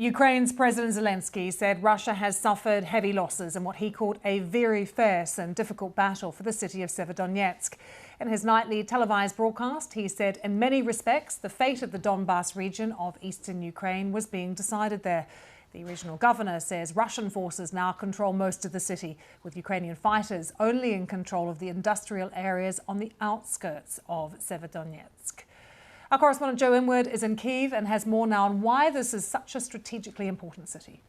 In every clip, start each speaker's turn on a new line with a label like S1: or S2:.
S1: Ukraine's President Zelensky said Russia has suffered heavy losses in what he called a very fierce and difficult battle for the city of Severodonetsk. In his nightly televised broadcast, he said in many respects the fate of the Donbas region of eastern Ukraine was being decided there. The regional governor says Russian forces now control most of the city, with Ukrainian fighters only in control of the industrial areas on the outskirts of Severodonetsk. Our correspondent Joe Inwood is in Kyiv and has more now on why this is such a strategically important city.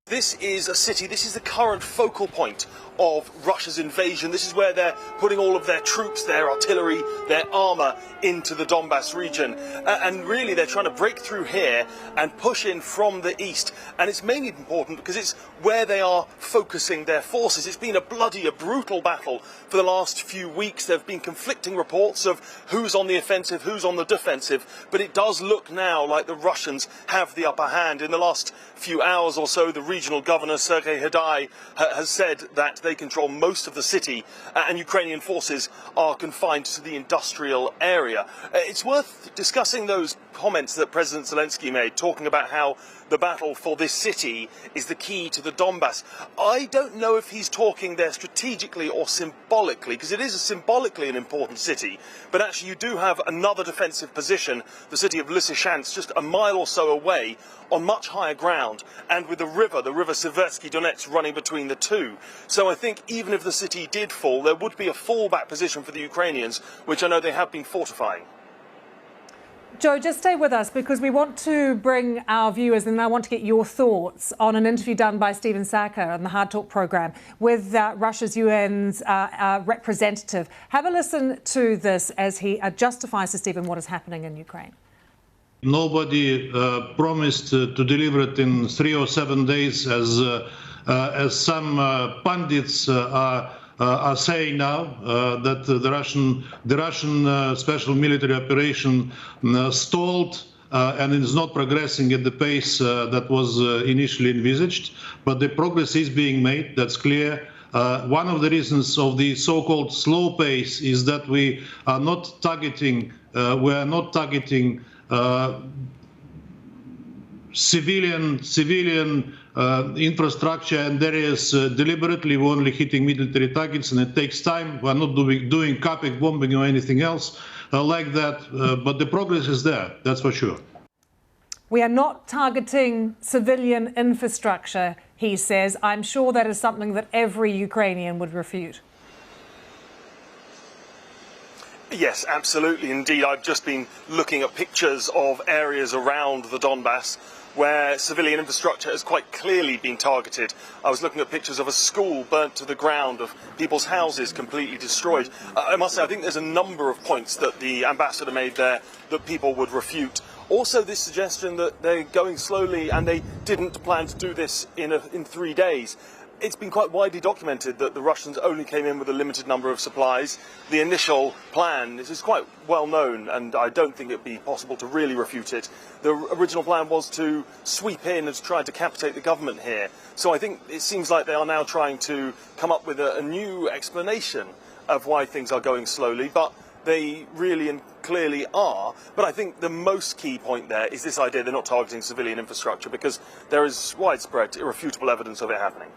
S2: This is a city, this is the current focal point of Russia's invasion. This is where they're putting all of their troops, their artillery, their armour into the Donbas region. And really they're trying to break through here and push in from the east. And it's mainly important because it's where they are focusing their forces. It's been a brutal battle for the last few weeks. There have been conflicting reports of who's on the offensive, who's on the defensive. But it does look now like the Russians have the upper hand. In the last few hours or so, the regional governor, Sergei Haidai, has said that they control most of the city and Ukrainian forces are confined to the industrial area. It's worth discussing those comments that President Zelensky made, talking about how the battle for this city is the key to the Donbas. I don't know if he's talking there strategically or symbolically, because it is symbolically an important city, but actually you do have another defensive position, the city of Lysychansk, just a mile or so away on much higher ground, and with the river Seversky Donets running between the two. So I think even if the city did fall, there would be a fallback position for the Ukrainians, which I know they have been fortifying.
S1: Joe, just stay with us because we want to bring our viewers, and I want to get your thoughts on an interview done by Stephen Saka on the Hard Talk programme with Russia's UN's representative. Have a listen to this as he justifies to Stephen what is happening in Ukraine.
S3: Nobody promised to deliver it in 3 or 7 days, as some pundits are saying now, that the Russian special military operation stalled and is not progressing at the pace that was initially envisaged. But the progress is being made, that's clear. One of the reasons of the so-called slow pace is that we are not targeting civilian infrastructure and areas deliberately. We're only hitting military targets, and it takes time. We're not doing carpet bombing or anything else like that, but the progress is there, that's for sure.
S1: We are not targeting civilian infrastructure, he says. I'm sure that is something that every Ukrainian would refute.
S2: Yes, absolutely. Indeed, I've just been looking at pictures of areas around the Donbas where civilian infrastructure has quite clearly been targeted. I was looking at pictures of a school burnt to the ground, of people's houses completely destroyed. I must say, I think there's a number of points that the ambassador made there that people would refute. Also, this suggestion that they're going slowly and they didn't plan to do this in 3 days. It's been quite widely documented that the Russians only came in with a limited number of supplies. The initial plan, this is quite well known, and I don't think it would be possible to really refute it. The original plan was to sweep in and to try to decapitate the government here. So I think it seems like they are now trying to come up with a new explanation of why things are going slowly, but they really and clearly are. But I think the most key point there is this idea they're not targeting civilian infrastructure, because there is widespread, irrefutable evidence of it happening.